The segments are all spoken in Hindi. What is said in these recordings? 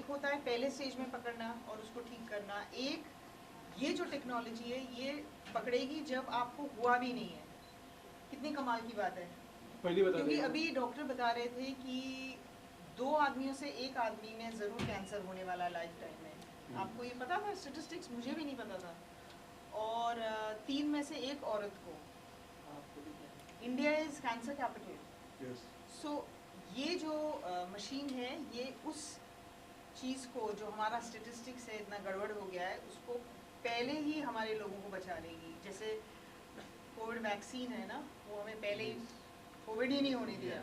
एक होता है पहले स्टेज में पकड़ना और उसको ठीक करना, एक ये जो टेक्नोलॉजी है ये पकड़ेगी जब आपको हुआ भी नहीं है। कितनी कमाल की बात है। क्योंकि अभी डॉक्टर बता रहे थे कि 2 आदमियों से 1 आदमी में ज़रूर कैंसर होने वाला लाइफ टाइम में। आपको ये पता था? स्टेटिस्टिक्स मुझे भी नहीं पता था। और 3 में से 1 औरत को। India is cancer capital. So ये जो मशीन है ये उस चीज़ को जो हमारा स्टेटिस्टिक्स है इतना गड़बड़ हो गया है उसको पहले ही हमारे लोगों को बचा लेगी। जैसे कोविड वैक्सीन है ना, वो हमें पहले ही कोविड ही नहीं होने दिया।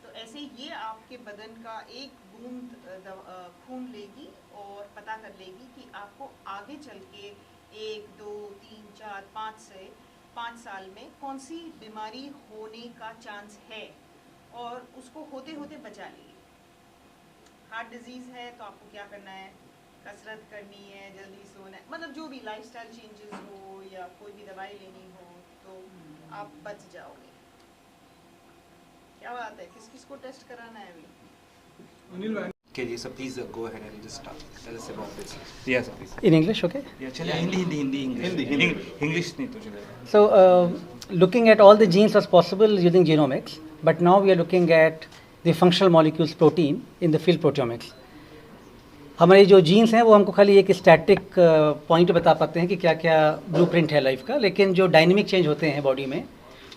तो ऐसे ये आपके बदन का एक बूंद खून लेगी और पता कर लेगी कि आपको आगे चल के 1, 2, 3, 4, 5 से 5 साल में कौन सी बीमारी होने का चांस है और उसको होते होते बचा लेगी। हार्ट डिजीज़ है तो आपको क्या करना है, कसरत करनी है, जल्दी सोना है, मतलब जो भी लाइफस्टाइल चेंजेस हो या कोई भी दवाई लेनी हो तो आप बच जाओगे। क्या बात है, किस किस को टेस्ट कराना है अभी? Okay, so please go ahead and just tell us about this. Yes, please. In English, okay? Yeah, चलिए हिंदी English नहीं तो चलेगा. So, looking at all the genes was possible using genomics, but now we are looking at the functional molecules protein in the field proteomics. हमारी जो जीन्स हैं वो हमको खाली एक स्टैटिक पॉइंट बता पाते हैं कि क्या क्या ब्लूप्रिंट है लाइफ का, लेकिन जो डायनेमिक चेंज होते हैं बॉडी में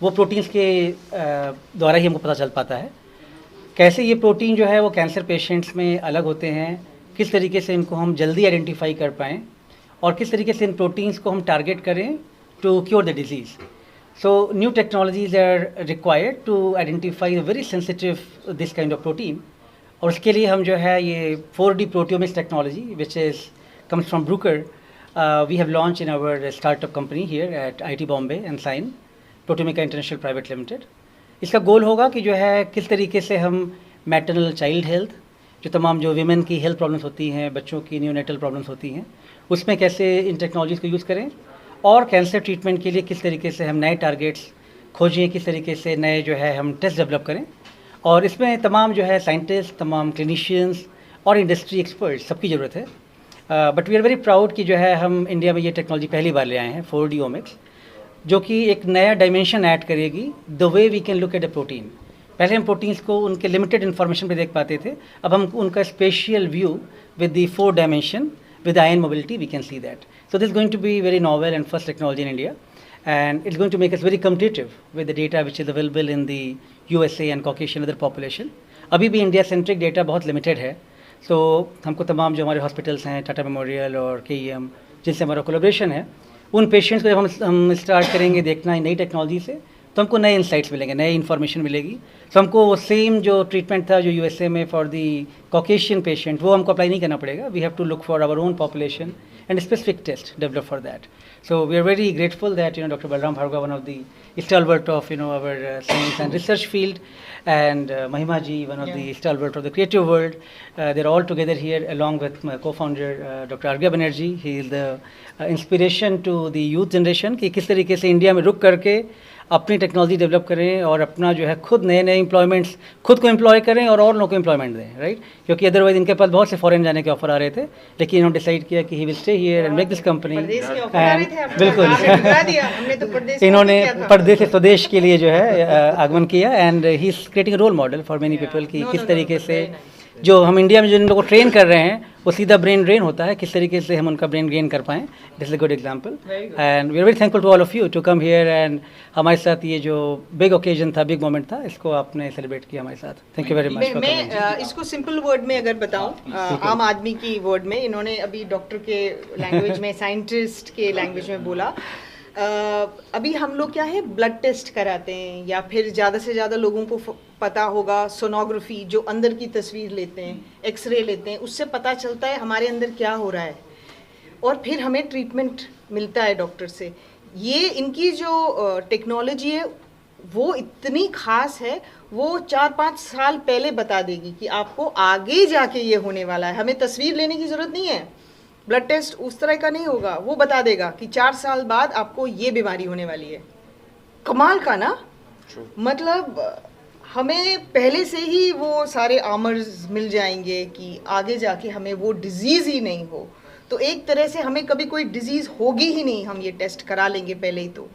वो प्रोटीन्स के द्वारा ही हमको पता चल पाता है। कैसे ये प्रोटीन जो है वो कैंसर पेशेंट्स में अलग होते हैं, किस तरीके से इनको हम जल्दी आइडेंटिफाई कर पाएँ और किस तरीके से इन प्रोटीन्स को हम टारगेट करें to cure the disease. So new technologies are required to identify very sensitive this kind of protein, और उसके लिए हम जो है ये 4D proteomics technology which is comes from Bruker, we have launch in our startup company here at IIT Bombay and Sign Proteomica international private limited. इसका गोल होगा कि जो है किस तरीके से हम मैटरनल चाइल्ड हेल्थ, जो तमाम जो वीमेन की हेल्थ प्रॉब्लम्स होती हैं, बच्चों की न्यूनेटल प्रॉब्लम्स होती हैं, उसमें कैसे इन टेक्नोलॉजीज़ को यूज़ करें और कैंसर ट्रीटमेंट के लिए किस तरीके से हम नए टारगेट्स खोजें, किस तरीके से नए जो है हम टेस्ट डेवलप करें। और इसमें तमाम जो है साइंटिस्ट, तमाम क्लिनिशियंस और इंडस्ट्री एक्सपर्ट्स सबकी ज़रूरत है। But we are very proud कि जो है हम इंडिया में ये टेक्नोलॉजी पहली बार ले आए हैं 4D ओमिक्स, जो कि एक नया डायमेंशन ऐड करेगी the way we can look at a protein. पहले हम प्रोटीन्स को उनके लिमिटेड इन्फॉर्मेशन पे देख पाते थे, अब हम उनका spatial view with the 4 dimension with ion mobility we can see that. So this is going to be very novel and first technology in India, and it's going to make us very competitive with the data which is available in the USA and Caucasian other population. अभी भी इंडिया सेंट्रिक डेटा बहुत लिमिटेड है, so हमको तमाम जो हमारे हॉस्पिटल्स हैं, टाटा मेमोरियल और KEM, जिनसे हमारा कोलेब्रेशन है, उन पेशेंट्स को जब हम स्टार्ट करेंगे देखना नई टेक्नोलॉजी से, तो हमको नए इंसाइट्स मिलेंगे, नए इन्फॉर्मेशन मिलेगी। तो हमको वो सेम जो ट्रीटमेंट था जो USA में फॉर दी कॉकेशियन पेशेंट, वो हमको अप्लाई नहीं करना पड़ेगा। We have to look for our own population and specific test develop for that. So we are very grateful that Dr. Balram Bhargava, one of the stalwart of our science and research field, and Mahima ji, one of the stalwart of the creative world. They're all together here along with my co-founder Dr. Arghya Banerjee. He is the inspiration to the youth generation कि किस तरीके से इंडिया में रुक करके अपनी टेक्नोलॉजी डेवलप करें और अपना जो है खुद नए नए एम्प्लॉयमेंट्स खुद को एम्प्लॉय करें और लोगों को एम्प्लॉयमेंट दें, राइट। क्योंकि अदरवाइज इनके पास बहुत से फॉरेन जाने के ऑफर आ रहे थे, लेकिन इन्होंने डिसाइड किया कि he will stay here and make this company. बिल्कुल इन्होंने पर्दे से स्वदेश के लिए जो है आगमन किया, and he is creating role model for many people कि किस तरीके से जो हम इंडिया में जिन लोगों को ट्रेन कर रहे हैं वो सीधा ब्रेन ड्रेन होता है, किस तरीके से हम उनका ब्रेन गेन कर पाएँ। This is a good example, and we are very thankful to all of you to come here, and हमारे साथ ये जो बिग ओकेजन था, बिग मोमेंट था, इसको आपने सेलिब्रेट किया हमारे साथ। Thank you very much. मैं इसको सिंपल वर्ड में अगर बताऊं, आम आदमी की वर्ड में, इन्होंने अभी डॉक्टर के लैंग्वेज में, साइंटिस्ट के लैंग्वेज में बोला। अभी हम लोग क्या है ब्लड टेस्ट कराते हैं, या फिर ज़्यादा से ज़्यादा लोगों को पता होगा सोनोग्राफी, जो अंदर की तस्वीर लेते हैं, एक्सरे लेते हैं, उससे पता चलता है हमारे अंदर क्या हो रहा है और फिर हमें ट्रीटमेंट मिलता है डॉक्टर से। ये इनकी जो टेक्नोलॉजी है वो इतनी खास है, वो 4-5 साल पहले बता देगी कि आपको आगे जाके ये होने वाला है। हमें तस्वीर लेने की ज़रूरत नहीं है, ब्लड टेस्ट उस तरह का नहीं होगा, वो बता देगा कि 4 साल बाद आपको ये बीमारी होने वाली है। कमाल का ना, मतलब हमें पहले से ही वो सारे आर्मर्स मिल जाएंगे कि आगे जाके हमें वो डिजीज़ ही नहीं हो। तो एक तरह से हमें कभी कोई डिजीज़ होगी ही नहीं, हम ये टेस्ट करा लेंगे पहले ही। तो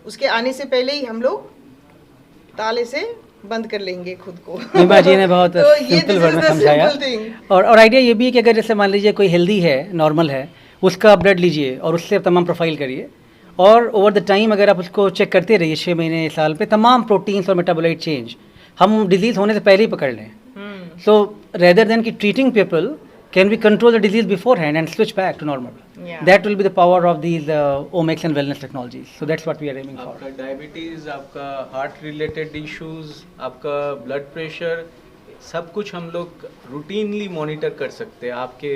उसके आने से पहले ही हम लोग ताले से बंद कर लेंगे खुद को। निमा जी ने बहुत तो सिंपल वर्ड में समझाया। और आइडिया ये भी है कि अगर जैसे मान लीजिए कोई हेल्दी है, नॉर्मल है, उसका आप ब्लड लीजिए और उससे तमाम प्रोफाइल करिए, और ओवर द टाइम अगर आप उसको चेक करते रहिए 6 महीने साल पे, तमाम प्रोटीन्स और मेटाबोलाइट चेंज हम डिजीज़ होने से पहले ही पकड़ लें। सो रेदर देन कि treating people, can we control the disease beforehand and switch back to normal? Yeah. That will be the power of these omics and wellness technologies. So that's what we are aiming for. आपका डायबिटीज़, आपका हार्ट रिलेटेड इश्यूज, आपका ब्लड प्रेशर, सब कुछ हम लोग रूटीनली मॉनिटर कर सकते हैं आपके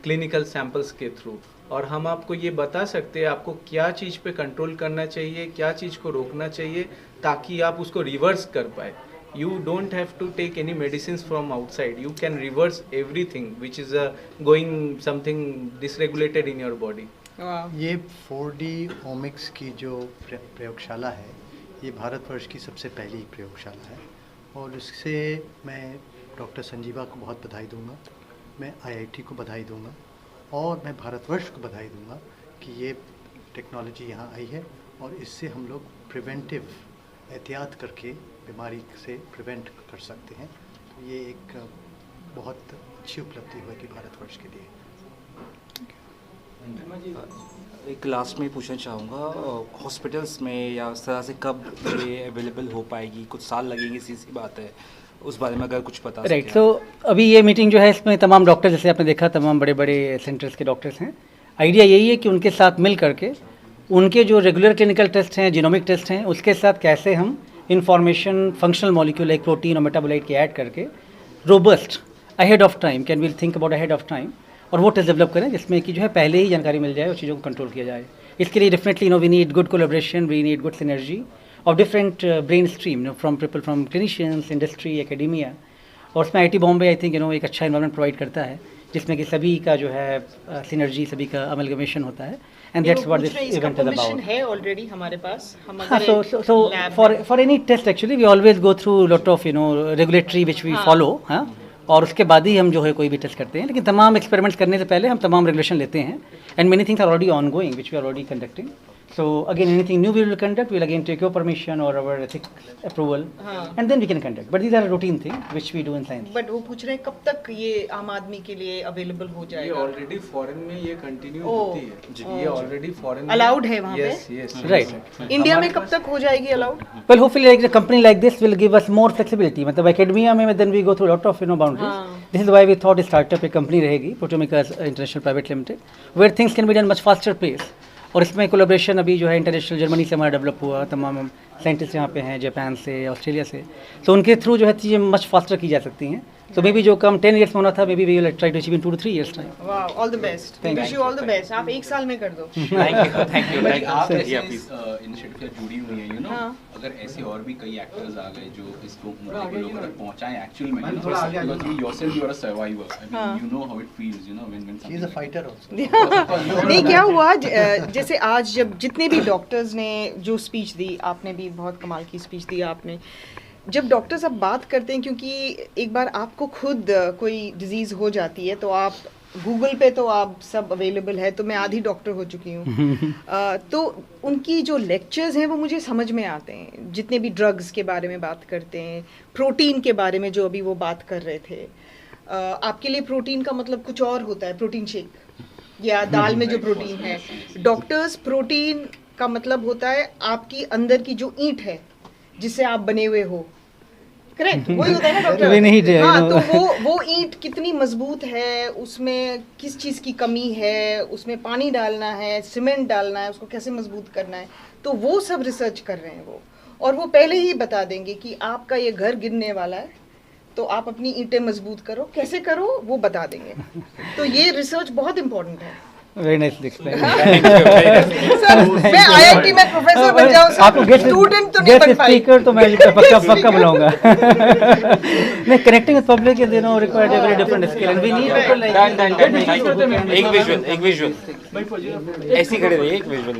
क्लिनिकल सैंपल्स के थ्रू। और हम आपको ये बता सकते हैं आपको क्या चीज़ पे कंट्रोल करना चाहिए, क्या चीज़ को रोकना चाहिए, ताकि आप उसको रिवर्स कर पाए। You don't have to take any medicines from outside. You can reverse everything which is going something dysregulated in your body. ये 4D ओमिक्स की जो प्रयोगशाला है, ये भारतवर्ष की सबसे पहली प्रयोगशाला है, और इससे मैं डॉक्टर संजीवा को बहुत बधाई दूंगा, मैं IIT को बधाई दूंगा, और मैं भारतवर्ष को बधाई दूंगा कि ये टेक्नोलॉजी यहाँ आई है, और इससे हम लोग प्रिवेंटिव एहतियात करके बीमारी से प्रिवेंट कर सकते हैं। तो ये एक बहुत अच्छी उपलब्धि होगी भारतवर्ष के लिए। एक लास्ट में पूछना चाहूँगा, हॉस्पिटल्स में या इस तरह से कब ये अवेलेबल हो पाएगी? कुछ साल लगेंगे, सीधी बात है, उस बारे में अगर कुछ बता राइट। तो अभी ये मीटिंग जो है, इसमें तमाम डॉक्टर, जैसे आपने देखा तमाम बड़े बड़े सेंटर्स के डॉक्टर्स हैं। आइडिया यही है कि उनके साथ मिल करके उनके जो रेगुलर क्लिनिकल टेस्ट हैं, जीनोमिक टेस्ट हैं, उसके साथ कैसे हम information functional molecule like protein और मेटाबोलाइट के ऐड करके robust ahead of time, can we think about ahead of time, और वो टेस्ट डेवलप करें जिसमें कि जो है पहले ही जानकारी मिल जाए और चीज़ों को कंट्रोल किया जाए। इसके लिए definitely we need good collaboration, we need good synergy of different brain stream from people from clinicians, industry, academia. और उसमें IIT बॉम्बे आई थिंक एक अच्छा इन्वायरमेंट प्रोवाइड करता है जिसमें कि सभी का जो है सिनर्जी, सभी का अमलगमेशन होता है। And that's what this event is about. है ऑलरेडी हमारे पास। हम so for any test actually we always go through lot of regulatory which we follow, हाँ, और उसके बाद ही हम जो है कोई भी टेस्ट करते हैं। लेकिन तमाम एक्सपेरिमेंट्स करने से पहले हम तमाम रेगुलेशन लेते हैं, and many things are already ongoing which we are already conducting. So again, anything new we will conduct, we will again take your permission or our ethics approval, and then we can conduct. But these are routine things which we do in science. But वो पूछ रहे हैं कब तक ये आम आदमी के लिए अवेलेबल हो ये जाएगा? ऑलरेडी फॉरेन में ये कंटिन्यू होती है, ये ऑलरेडी फॉरेन अलाउड है वहाँ पे? Yes Right. इंडिया में कब तक हो जाएगी allowed? Well, hopefully, like a company like this will give us more flexibility. मतलब academia में then we go through a lot of boundaries. This is why we thought startup एक company रहेगी, Protomica International Private Limited, where things can be done much faster pace. और इसमें कोलैबोरेशन अभी जो है इंटरनेशनल जर्मनी से हमारा डेवलप हुआ, तमाम साइंटिस्ट यहाँ पे हैं, जापान से, ऑस्ट्रेलिया से, तो उनके थ्रू जो है चीज़ें मच फास्टर की जा सकती हैं। तो मे बी जो कम 10 years में होना था, maybe we will try to achieve in 2 to 3 years time. वाह, all the best, wish you all the best. आप एक साल में कर दो। Thank you. आप ऐसे इनिशिएटिव से जुड़ी हुई हैं, अगर ऐसे और भी कई एक्टर्स आ गए जो इसको मुद्दे को लोगों तक पहुंचाएं एक्चुअल में, because you yourself you are a survivor, I mean you know how it feels, you know when She is a fighter also. नहीं, क्या हुआ, जैसे आज जब जितने भी डॉक्टर्स ने जो स्पीच दी, आपने भी बहुत कमाल की स्पीच दी आपने, जब डॉक्टर्स अब बात करते हैं, क्योंकि एक बार आपको खुद कोई डिजीज़ हो जाती है तो आप गूगल पे तो आप सब अवेलेबल है, तो मैं आधी डॉक्टर हो चुकी हूँ। तो उनकी जो लेक्चर्स हैं वो मुझे समझ में आते हैं, जितने भी ड्रग्स के बारे में बात करते हैं, प्रोटीन के बारे में जो अभी वो बात कर रहे थे। आपके लिए प्रोटीन का मतलब कुछ और होता है, प्रोटीन शेक या दाल में जो प्रोटीन है। डॉक्टर्स, प्रोटीन का मतलब होता है आपकी अंदर की जो ईंट है जिससे आप बने हुए हो, करेक्ट? वही होता है ना डॉक्टर? हाँ, तो वो ईंट कितनी मजबूत है, उसमें किस चीज़ की कमी है, उसमें पानी डालना है, सीमेंट डालना है, उसको कैसे मजबूत करना है, तो वो सब रिसर्च कर रहे हैं वो। और वो पहले ही बता देंगे कि आपका ये घर गिरने वाला है, तो आप अपनी ईंटें मजबूत करो, कैसे करो वो बता देंगे। तो ये रिसर्च बहुत इंपॉर्टेंट है। Very nicely explain. सर, मैं IIT में प्रोफेसर बन जाऊं, आपको गेस्ट स्टूडेंट तो नहीं बन पाई। स्पीकर तो मैं पक्का बुलाऊंगा। नहीं, connecting with public is required a very different skill and we need people like एक विजुअल ऐसे खड़े रहिए, एक विजुअल